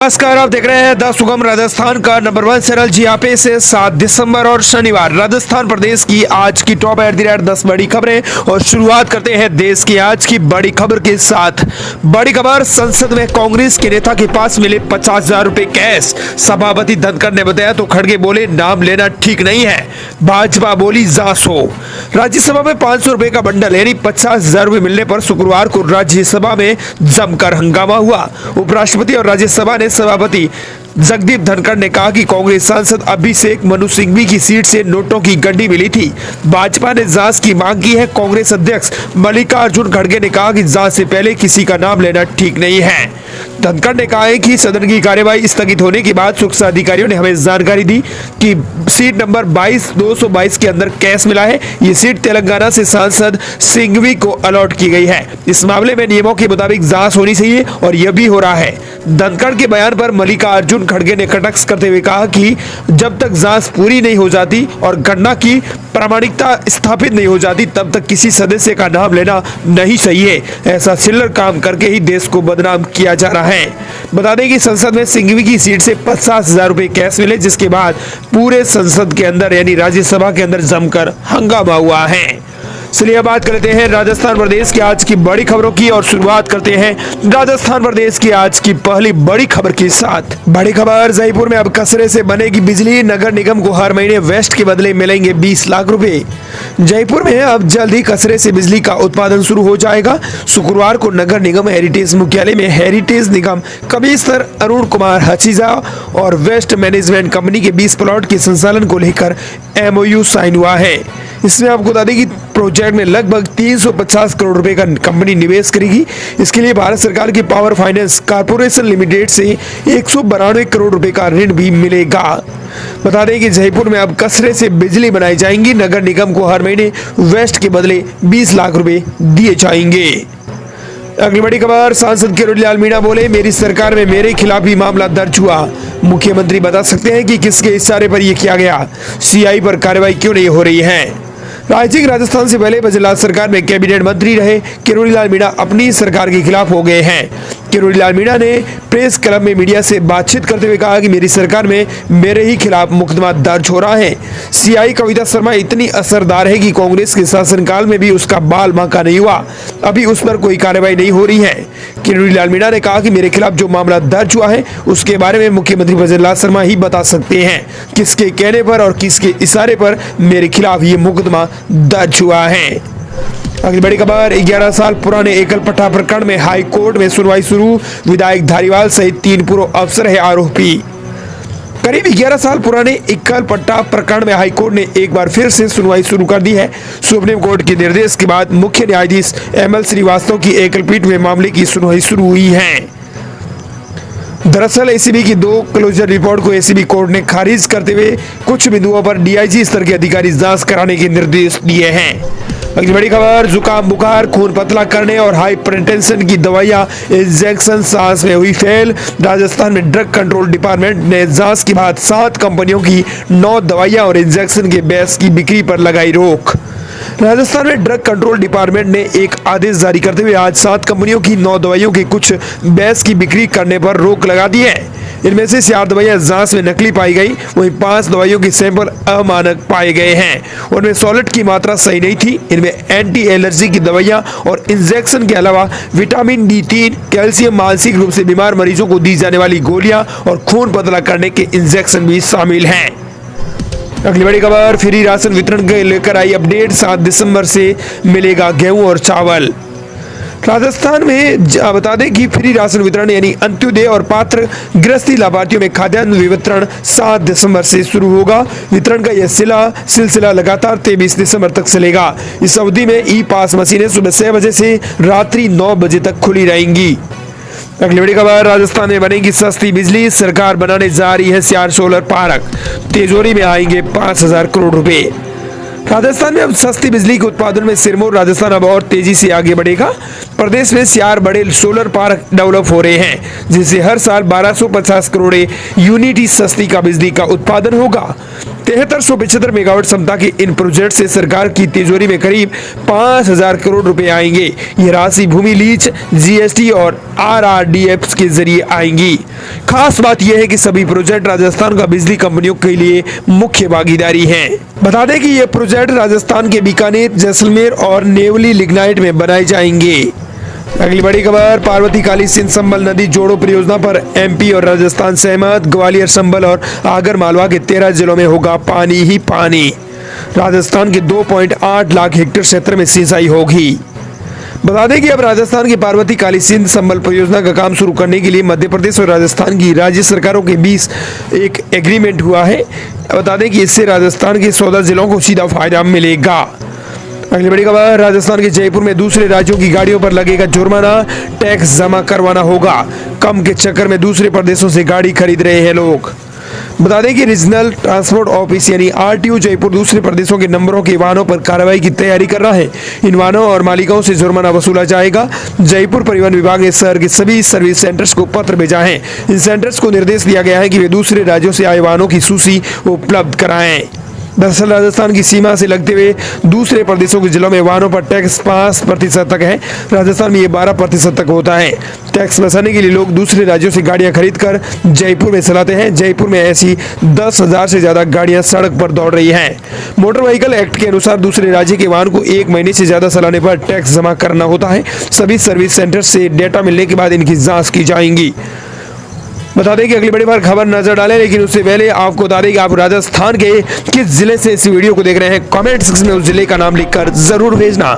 नमस्कार, आप देख रहे हैं द सुगम राजस्थान का नंबर 1 चैनल। जी आप से 7 दिसंबर और शनिवार राजस्थान प्रदेश की आज की टॉप @ 10 बड़ी खबरें और शुरुआत करते हैं देश की आज की बड़ी खबर के साथ। बड़ी खबर, संसद में कांग्रेस के नेता के पास मिले 50,000 रुपए कैश। सभापति धनखड़ ने बताया तो खड़गे बोले नाम लेना ठीक नहीं है। भाजपा बोली जांच हो। राज्यसभा में 500 रुपए का बंडल यानी 50,000 रुपए मिलने पर शुक्रवार को राज्यसभा में जमकर हंगामा हुआ। उपराष्ट्रपति और राज्यसभा ने सभापति जगदीप धनखड़ ने कहा कि कांग्रेस सांसद अभिषेक मनु सिंघवी की सीट से नोटों की गड्डी मिली थी। भाजपा ने जांच की मांग की है। कांग्रेस अध्यक्ष मल्लिकार्जुन खड़गे ने कहा कि जांच से पहले किसी का नाम लेना ठीक नहीं है। धनखड़ ने कहा है कि सदन की कार्यवाही स्थगित होने के बाद सुरक्षा अधिकारियों ने हमें जानकारी दी कि सीट नंबर 22/222 के अंदर कैश मिला है। ये सीट तेलंगाना से सांसद सिंघवी को अलॉट की गई है। इस मामले में नियमों के मुताबिक जांच होनी चाहिए और यह भी हो रहा है। धनखड़ के बयान पर मल्लिकार्जुन खड़गे ने कटाक्ष करते हुए कहा कि जब तक जांच पूरी नहीं हो जाती और गणना की प्रामाणिकता स्थापित नहीं हो जाती तब तक किसी सदस्य का नाम लेना नहीं सही है। ऐसा चिल्लर काम करके ही देश को बदनाम किया जा रहा है। बता दें कि संसद में सिंघवी की सीट से 50,000 रुपए कैश मिले, जिसके बाद पूरे संसद के अंदर यानी राज्यसभा के अंदर जमकर हंगामा हुआ है। चलिए बात करते हैं राजस्थान प्रदेश की आज की बड़ी खबरों की और शुरुआत करते हैं राजस्थान प्रदेश की आज की पहली बड़ी खबर के साथ। बड़ी खबर, जयपुर में अब कचरे से बनेगी बिजली। नगर निगम को हर महीने वेस्ट के बदले मिलेंगे 20 लाख रुपए। जयपुर में अब जल्द ही कचरे से बिजली का उत्पादन शुरू हो जाएगा। शुक्रवार को नगर निगम हेरिटेज मुख्यालय में हेरिटेज निगम कमिश्नर अरुण कुमार हचीजा और वेस्ट मैनेजमेंट कंपनी के 20 प्लॉट के संचालन को लेकर MOU साइन हुआ है। इसमें आपको बता दें कि प्रोजेक्ट में लगभग 350 करोड़ रुपए का कंपनी निवेश करेगी। इसके लिए भारत सरकार की पावर फाइनेंस कॉर्पोरेशन लिमिटेड से 192 करोड़ रुपए का ऋण भी मिलेगा। बता दें कि जयपुर में अब कचरे से बिजली बनाई जाएंगी। नगर निगम को हर महीने वेस्ट के बदले 20 लाख रुपए दिए जाएंगे। अगली बड़ी खबर, सांसद किरोड़ीलाल मीणा बोले मेरी सरकार में मेरे खिलाफ ही मामला दर्ज हुआ। मुख्यमंत्री बता सकते हैं कि किसके इशारे पर यह किया गया। CI पर कार्रवाई क्यों नहीं हो रही है। राजस्थान से पहले बजलाल सरकार में कैबिनेट मंत्री रहे किरोड़ीलाल मीणा अपनी सरकार के खिलाफ हो गए हैं। किरोड़ीलाल मीणा ने प्रेस क्लब में मीडिया से बातचीत करते हुए कहा कि मेरी सरकार में मेरे ही खिलाफ मुकदमा दर्ज हो रहा है। CI कविता शर्मा इतनी असरदार है कि कांग्रेस के शासनकाल में भी उसका बाल बांका नहीं हुआ। अभी उस पर कोई कार्रवाई नहीं हो रही है। किरोड़ीलाल मीणा ने कहा कि मेरे खिलाफ जो मामला दर्ज हुआ है उसके बारे में मुख्यमंत्री बजलाल शर्मा ही बता सकते हैं किसके कहने पर और किसके इशारे पर मेरे खिलाफ ये मुकदमा दर्ज हुआ है। अगली बड़ी खबर, 11 साल पुराने एकल पट्टा प्रकरण में हाई कोर्ट में सुनवाई शुरू। विधायक धारीवाल सहित 3 पूर्व अफसर है आरोपी। करीब 11 साल पुराने एकल पट्टा प्रकरण में हाईकोर्ट ने एक बार फिर से सुनवाई शुरू कर दी है। सुप्रीम कोर्ट के निर्देश के बाद मुख्य न्यायाधीश ML श्रीवास्तव की एकल पीठ में मामले की सुनवाई शुरू हुई है। दरअसल ACB की 2 क्लोजर रिपोर्ट को ACB कोर्ट ने खारिज करते हुए कुछ बिंदुओं पर DIG स्तर के अधिकारी जांच कराने के निर्देश दिए हैं। अगली बड़ी खबर, जुकाम, बुखार, खून पतला करने और हाइपरटेंशन की दवाइयां इंजेक्शन सांस में हुई फेल। राजस्थान में ड्रग कंट्रोल डिपार्टमेंट ने जांच के बाद 7 कंपनियों की 9 दवाइयां और इंजेक्शन के बैच की बिक्री पर लगाई रोक। राजस्थान में ड्रग कंट्रोल डिपार्टमेंट ने एक आदेश जारी करते हुए आज 7 कंपनियों की 9 दवाइयों के कुछ बैच की बिक्री करने पर रोक लगा दी है। इनमें से 4 दवाइयां जांच में नकली पाई गई, वहीं 5 दवाइयों के सैंपल अमानक पाए गए हैं। उनमें सॉलिड की मात्रा सही नहीं थी। इनमें एंटी एलर्जी की दवाइयां और इंजेक्शन के अलावा विटामिन D3, कैल्शियम, मानसिक रूप से बीमार मरीजों को दी जाने वाली गोलियां और खून पतला करने के इंजेक्शन भी शामिल हैं। अगली बड़ी खबर, फ्री राशन वितरण के लेकर आई अपडेट। 7 दिसंबर से मिलेगा गेहूं और चावल। राजस्थान में बता दें कि फ्री राशन वितरण यानी अंत्योदय और पात्र गृहस्थी लाभार्थियों में खाद्यान्न वितरण 7 दिसंबर से शुरू होगा। वितरण का यह सिलसिला लगातार 23 दिसंबर तक चलेगा। इस अवधि में ई-पास मशीनें सुबह 6 बजे से रात्रि 9 बजे तक खुली रहेंगी। अगली बड़ी खबर, राजस्थान में बनेगी सस्ती बिजली। सरकार बनाने जा रही है 4 सोलर पार्क। तिजोरी में आएंगे 5,000 करोड़ रुपए। राजस्थान में अब सस्ती बिजली के उत्पादन में सिरमौर राजस्थान अब और तेजी से आगे बढ़ेगा। प्रदेश में 4 बड़े सोलर पार्क डेवलप हो रहे हैं, जिससे हर साल 1250 करोड़ यूनिट सस्ती का बिजली का उत्पादन होगा। 7375 मेगावाट क्षमता के इन प्रोजेक्ट से सरकार की तिजोरी में करीब 5000 करोड़ रुपए आएंगे। ये राशि भूमि लीज, जीएसटी और आरआरडीएफ के जरिए आएंगी। खास बात यह है कि सभी प्रोजेक्ट राजस्थान का बिजली कंपनियों के लिए मुख्य भागीदारी है। बता दें कि ये प्रोजेक्ट राजस्थान के बीकानेर, जैसलमेर और नेवली लिग्नाइट में बनाए जाएंगे। अगली बड़ी खबर, पार्वती काली सिंध संबल नदी जोड़ो परियोजना पर एमपी और राजस्थान सहमत। ग्वालियर, संबल और आगर मालवा के 13 जिलों में होगा पानी ही पानी। राजस्थान के 2.8 लाख हेक्टेयर क्षेत्र में सिंचाई होगी। बता दें कि अब राजस्थान की पार्वती काली सिंध संबल परियोजना का काम शुरू करने के लिए मध्य प्रदेश और राजस्थान की राज्य सरकारों के बीच एक एग्रीमेंट हुआ है। बता दें कि इससे राजस्थान के 14 जिलों को सीधा फायदा मिलेगा। अगली बड़ी खबर, राजस्थान के जयपुर में दूसरे राज्यों की गाड़ियों पर लगेगा जुर्माना, टैक्स जमा करवाना होगा। कम के चक्कर में दूसरे प्रदेशों से गाड़ी खरीद रहे हैं लोग। बता दें कि रीजनल ट्रांसपोर्ट ऑफिस यानी आरटीओ जयपुर दूसरे प्रदेशों के नंबरों के वाहनों पर कार्रवाई की तैयारी कर रहा है। इन वाहनों और मालिकों से जुर्माना वसूला जाएगा। जयपुर परिवहन विभाग ने शहर के सभी सर्विस सेंटर्स को पत्र भेजा है। इन सेंटर्स को निर्देश दिया गया है कि वे दूसरे राज्यों से आए वाहनों की सूची उपलब्ध कराएं। दरअसल राजस्थान की सीमा से लगते हुए दूसरे प्रदेशों के जिलों में वाहनों पर टैक्स 5% तक है। राजस्थान में ये 12% तक होता है। टैक्स बचाने के लिए लोग दूसरे राज्यों से गाड़ियां खरीदकर जयपुर में चलाते हैं। जयपुर में ऐसी 10,000 से ज्यादा गाड़ियां सड़क पर दौड़ रही हैं। मोटर व्हीकल एक्ट के अनुसार दूसरे राज्य के वाहन को 1 महीने से ज्यादा चलाने पर टैक्स जमा करना होता है। सभी सर्विस सेंटर से डेटा मिलने के बाद इनकी जाँच की जाएगी। बता दें कि अगली बड़ी बार खबर नजर डालें, लेकिन उससे पहले आपको बता दें कि आप राजस्थान के किस जिले से इस वीडियो को देख रहे हैं। कमेंट सेक्शन में उस जिले का नाम लिखकर जरूर भेजना।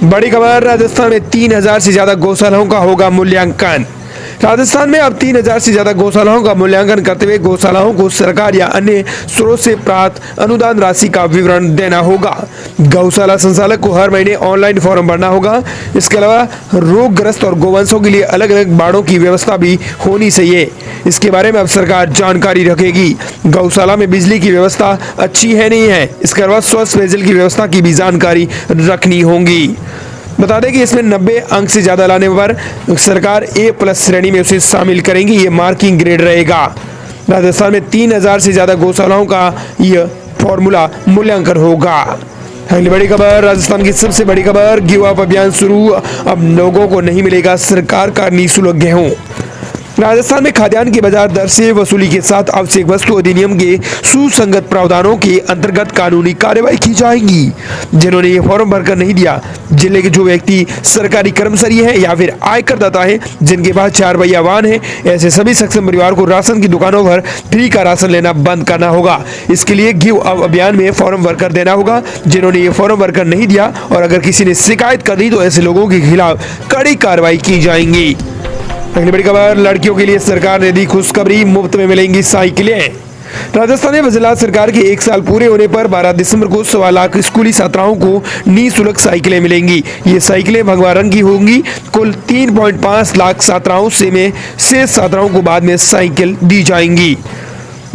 बड़ी खबर, राजस्थान में 3000 से ज्यादा गौशालाओं का होगा मूल्यांकन। राजस्थान में अब 3000 से ज्यादा गौशालाओं का मूल्यांकन करते हुए गौशालाओं को सरकार या अन्य स्रोत से प्राप्त अनुदान राशि का विवरण देना होगा। गौशाला संचालक को हर महीने ऑनलाइन फॉर्म भरना होगा। इसके अलावा रोगग्रस्त और गोवंशों के लिए अलग अलग बाड़ों की व्यवस्था भी होनी चाहिए। इसके बारे में अब सरकार जानकारी रखेगी। गौशाला में बिजली की व्यवस्था अच्छी है नहीं है, इसके अलावा स्वच्छ पेयजल की व्यवस्था की भी जानकारी रखनी होगी। बता दें कि इसमें 90 अंक से ज्यादा लाने पर सरकार A+ श्रेणी में उसे शामिल करेंगी। ये मार्किंग ग्रेड रहेगा। राजस्थान में 3000 से ज्यादा गौशालाओं का यह फॉर्मूला मूल्यांकन होगा। अगली बड़ी खबर, राजस्थान की सबसे बड़ी खबर, गिव अप अभियान शुरू। अब लोगों को नहीं मिलेगा सरकार का निःशुल्क गेहूं। राजस्थान में खाद्यान्न की बाजार दर से वसूली के साथ आवश्यक वस्तु अधिनियम के सुसंगत प्रावधानों के अंतर्गत कानूनी कार्रवाई की जाएगी। जिन्होंने ये फॉर्म भरकर नहीं दिया, जिले के जो व्यक्ति सरकारी कर्मचारी है या फिर आयकरदाता है, जिनके पास 4 पहिया वाहन है, ऐसे सभी सक्षम परिवार को राशन की दुकानों पर फ्री का राशन लेना बंद करना होगा। इसके लिए गिव अप अभियान में फॉर्म भरकर देना होगा। जिन्होंने ये फॉर्म भरकर नहीं दिया और अगर किसी ने शिकायत कर दी तो ऐसे लोगों के खिलाफ कड़ी कार्रवाई की जाएगी। अगली बड़ी खबर, लड़कियों के लिए सरकार ने दी खुशखबरी, मुफ्त में मिलेंगी साइकिलें। राजस्थान में गुजरात सरकार के 1 साल पूरे होने पर 12 दिसंबर को 1.25 लाख स्कूली छात्राओं को निःशुल्क साइकिलें मिलेंगी। ये साइकिलें भगवा रंग की होंगी। कुल 3.5 लाख छात्राओं से शेष छात्राओं को बाद में साइकिल दी जाएंगी।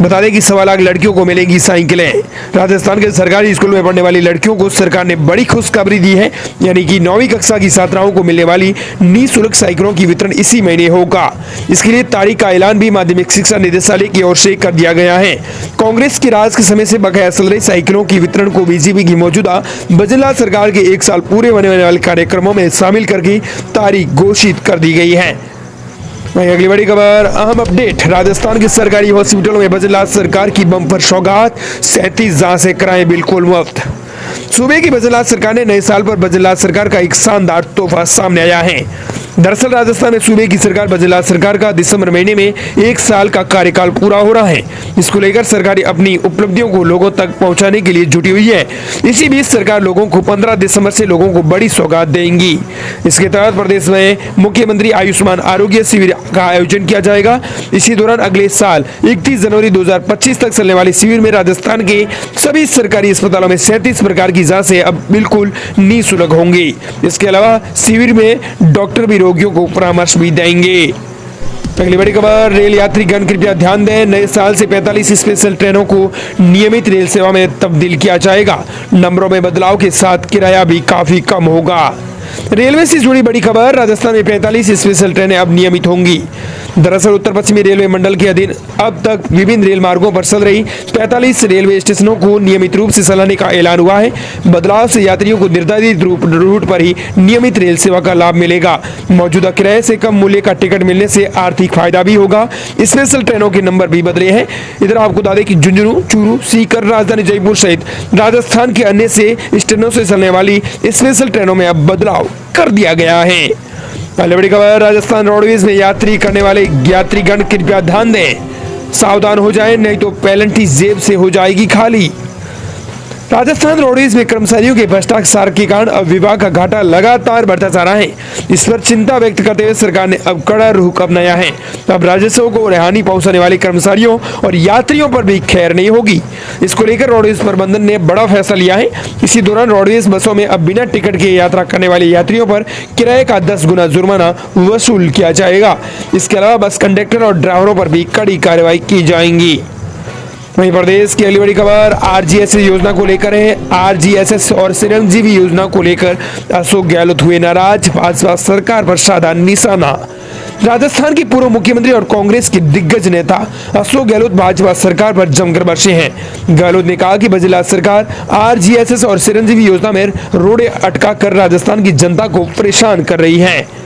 बता दें कि 1.25 लाख लड़कियों को मिलेंगी साइकिलें। राजस्थान के सरकारी स्कूल में पढ़ने वाली लड़कियों को सरकार ने बड़ी खुशखबरी दी है, यानी कि 9वीं कक्षा की छात्राओं को मिलने वाली निःशुल्क साइकिलों की वितरण इसी महीने होगा। इसके लिए तारीख का ऐलान भी माध्यमिक शिक्षा निदेशालय की ओर से कर दिया गया है। कांग्रेस के राज के समय से बकाया चल रही साइकिलों की वितरण को बीजेपी की मौजूदा बजनलाल सरकार के 1 साल पूरे होने वाले कार्यक्रमों में शामिल करके तारीख घोषित कर दी गई है। अगली बड़ी खबर, अहम अपडेट, राजस्थान के सरकारी हॉस्पिटलों में बजनलाल सरकार की बम्पर सौगात, 37 जांचें कराएं बिल्कुल मुफ्त। सूबे की बजनलाल सरकार ने नए साल पर बजनलाल सरकार का एक शानदार तोहफा सामने आया है। दरअसल राजस्थान में सूबे की सरकार बजनलाल सरकार का दिसंबर महीने में 1 साल का कार्यकाल पूरा हो रहा है। इसको लेकर सरकार अपनी उपलब्धियों को लोगों तक पहुंचाने के लिए जुटी हुई है। इसी बीच सरकार लोगों को 15 दिसंबर से लोगों को बड़ी सौगात देंगी। इसके तहत प्रदेश में मुख्यमंत्री आयुष्मान आरोग्य शिविर का आयोजन किया जाएगा। इसी दौरान अगले साल 31 जनवरी 2025 तक चलने वाले शिविर में राजस्थान के सभी सरकारी अस्पतालों में 37 प्रकार की जांचें अब बिल्कुल निःशुल्क होंगी। इसके अलावा शिविर में डॉक्टर भी रोगियों को परामर्श भी देंगे। अगली बड़ी खबर, रेल यात्रीगण कृपया ध्यान दें, नए साल से 45 स्पेशल ट्रेनों को नियमित रेल सेवा में तब्दील किया जाएगा। नंबरों में बदलाव के साथ किराया भी काफी कम होगा। रेलवे से जुड़ी बड़ी खबर, राजस्थान में 45 स्पेशल ट्रेनें अब नियमित होंगी। दरअसल उत्तर पश्चिमी रेलवे मंडल के अधीन अब तक विभिन्न रेल मार्गों पर चल रही 45 रेलवे स्टेशनों को नियमित रूप से चलाने का ऐलान हुआ है। बदलाव से यात्रियों को निर्धारित रूट पर ही नियमित रेल सेवा का लाभ मिलेगा। मौजूदा किराए से कम मूल्य का टिकट मिलने से आर्थिक फायदा भी होगा। स्पेशल ट्रेनों के नंबर भी बदले हैं। इधर आपको बता दें कि झुंझुनू, चूरू, सीकर, राजधानी जयपुर सहित राजस्थान के अन्य से स्टेशनों से चलने वाली स्पेशल ट्रेनों में अब बदलाव कर दिया गया है। पहले बड़ी खबर, राजस्थान रोडवेज में यात्री करने वाले यात्रीगण कृपया ध्यान दें, सावधान हो जाएं, नहीं तो पेनल्टी जेब से हो जाएगी खाली। राजस्थान रोडवेज में कर्मचारियों के भ्रष्टाचार के कारण अब विभाग का घाटा लगातार बढ़ता जा रहा है। इस पर चिंता व्यक्त करते हुए सरकार ने अब कड़ा रुख अपनाया है। अब राजस्व को हानि पहुंचाने वाले कर्मचारियों और यात्रियों पर भी खैर नहीं होगी। इसको लेकर रोडवेज प्रबंधन ने बड़ा फैसला लिया है। इसी दौरान रोडवेज बसों में अब बिना टिकट के यात्रा करने वाले यात्रियों पर किराए का 10 गुना जुर्माना वसूल किया जाएगा। इसके अलावा बस कंडक्टर और ड्राइवरों पर भी कड़ी कार्रवाई की जाएंगी। वहीं प्रदेश की अगली बड़ी खबर आरजीएसएस योजना को लेकर है। आरजीएसएस और चिरंजीवी योजना को लेकर अशोक गहलोत हुए नाराज, भाजपा सरकार पर साधा निशाना। राजस्थान के पूर्व मुख्यमंत्री और कांग्रेस के दिग्गज नेता अशोक गहलोत भाजपा सरकार पर जमकर बरसे हैं। गहलोत ने कहा कि बजला सरकार आरजीएसएस और चिरंजीवी योजना में रोड़े अटका कर राजस्थान की जनता को परेशान कर रही है।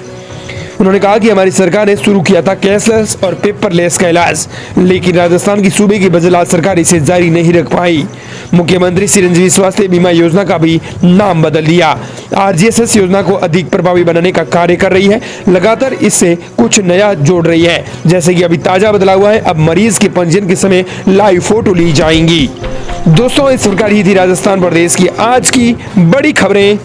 उन्होंने कहा कि हमारी सरकार ने शुरू किया था कैशलेस और पेपरलेस का इलाज, लेकिन राजस्थान की सूबे की बजला सरकार इसे जारी नहीं रख पाई। मुख्यमंत्री चिरंजीवी स्वास्थ्य बीमा योजना का भी नाम बदल दिया। आरजीएसएस योजना को अधिक प्रभावी बनाने का कार्य कर रही है। लगातार इससे कुछ नया जोड़ रही है। जैसे कि अभी ताजा बदलाव हुआ है, अब मरीज के पंजीयन के समय लाइव फोटो ली जाएंगी। दोस्तों, इस प्रकार ही थी राजस्थान प्रदेश की आज की बड़ी खबरें।